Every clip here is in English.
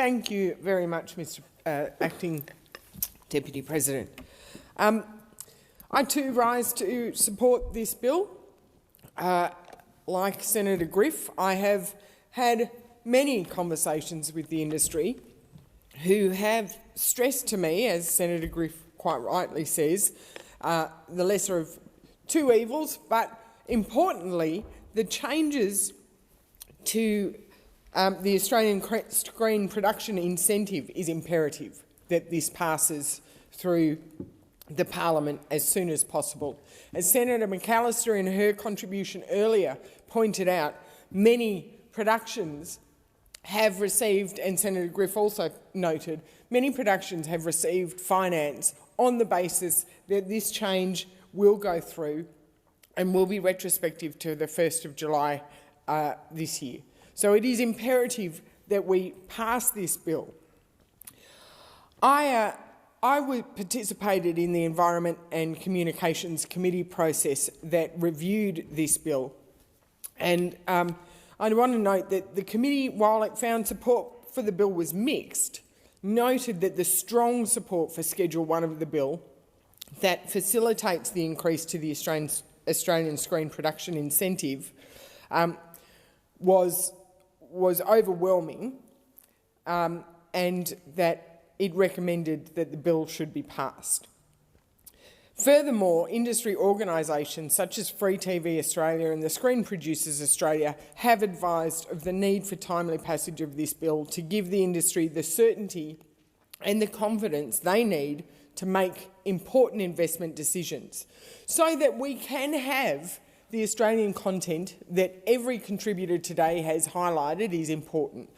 Thank you very much, Mr. Acting Deputy President. I too rise to support this bill. Like Senator Griff, I have had many conversations with the industry who have stressed to me, as Senator Griff quite rightly says, the lesser of two evils, but importantly, the changes to the Australian Screen Production Incentive is imperative that this passes through the parliament as soon as possible. As Senator McAllister in her contribution earlier pointed out, many productions have received, and Senator Griff also noted, many productions have received finance on the basis that this change will go through and will be retrospective to the 1st of July this year. So it is imperative that we pass this bill. I participated in the Environment and Communications Committee process that reviewed this bill, and I want to note that the committee, while it found support for the bill was mixed, noted that the strong support for Schedule 1 of the bill that facilitates the increase to the Australian Screen Production Incentive was overwhelming, and that it recommended that the bill should be passed. Furthermore, industry organisations such as Free TV Australia and the Screen Producers Australia have advised of the need for timely passage of this bill to give the industry the certainty and the confidence they need to make important investment decisions so that we can have the Australian content that every contributor today has highlighted is important.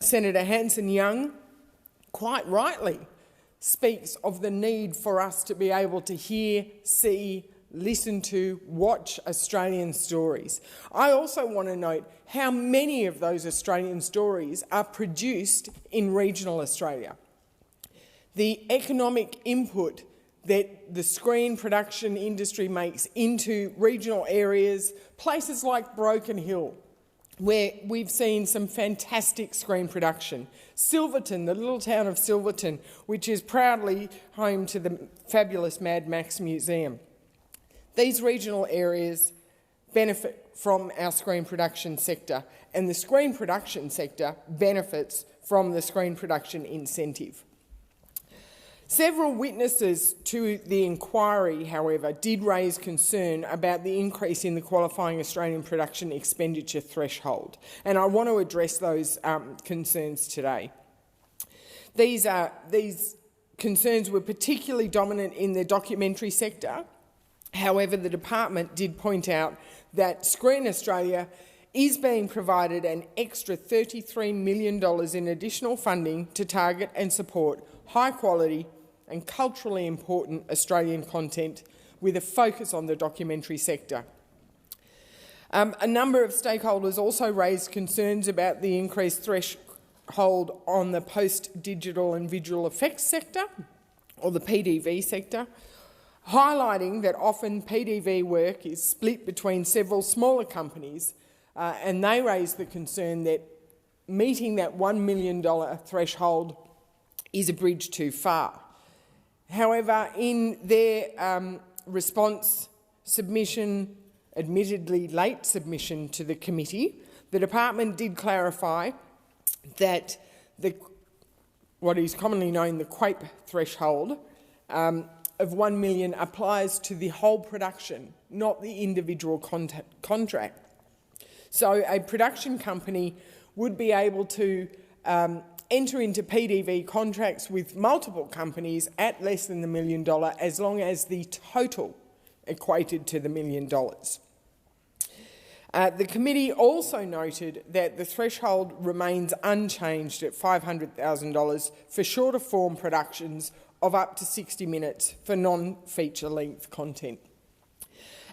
Senator Hanson-Young quite rightly speaks of the need for us to be able to hear, see, listen to, watch Australian stories. I also want to note how many of those Australian stories are produced in regional Australia. The economic input that the screen production industry makes into regional areas, places like Broken Hill, where we've seen some fantastic screen production. Silverton, the little town of Silverton, which is proudly home to the fabulous Mad Max Museum. These regional areas benefit from our screen production sector, and the screen production sector benefits from the screen production incentive. Several witnesses to the inquiry, however, did raise concern about the increase in the qualifying Australian production expenditure threshold, and I want to address those concerns today. These concerns were particularly dominant in the documentary sector. However, the department did point out that Screen Australia is being provided an extra $33 million in additional funding to target and support high-quality and culturally important Australian content with a focus on the documentary sector. A number of stakeholders also raised concerns about the increased threshold on the post-digital and visual effects sector, or the PDV sector, highlighting that often PDV work is split between several smaller companies, and they raised the concern that meeting that $1 million threshold is a bridge too far. However, in their response submission, admittedly late submission to the committee, the department did clarify that what is commonly known the QAPE threshold of $1 million applies to the whole production, not the individual contract. So a production company would be able to enter into PDV contracts with multiple companies at less than the $1 million as long as the total equated to the $1 million. The committee also noted that the threshold remains unchanged at $500,000 for shorter form productions of up to 60 minutes for non-feature length content.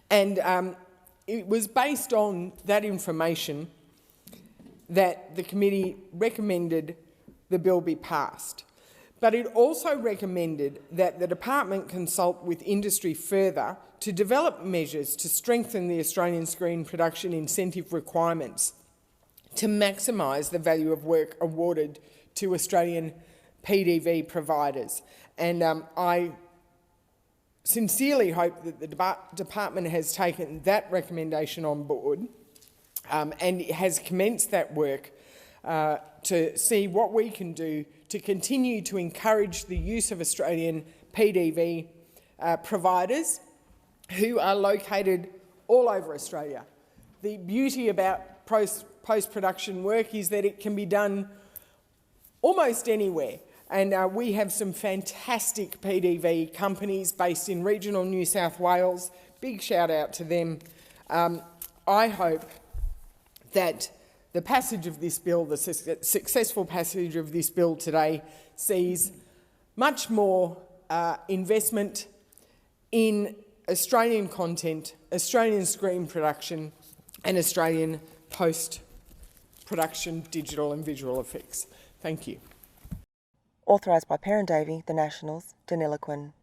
And it was based on that information that the committee recommended the bill be passed. But it also recommended that the department consult with industry further to develop measures to strengthen the Australian screen production incentive requirements to maximise the value of work awarded to Australian PDV providers. And I sincerely hope that the department has taken that recommendation on board and has commenced that work to see what we can do to continue to encourage the use of Australian PDV providers who are located all over Australia. The beauty about post-production work is that it can be done almost anywhere. And we have some fantastic PDV companies based in regional New South Wales. Big shout out to them. I hope that the passage of this bill, the successful passage of this bill today, sees much more investment in Australian content, Australian screen production and Australian post-production digital and visual effects. Thank you. Authorised by Perrin Davey, The Nationals, Deniliquin.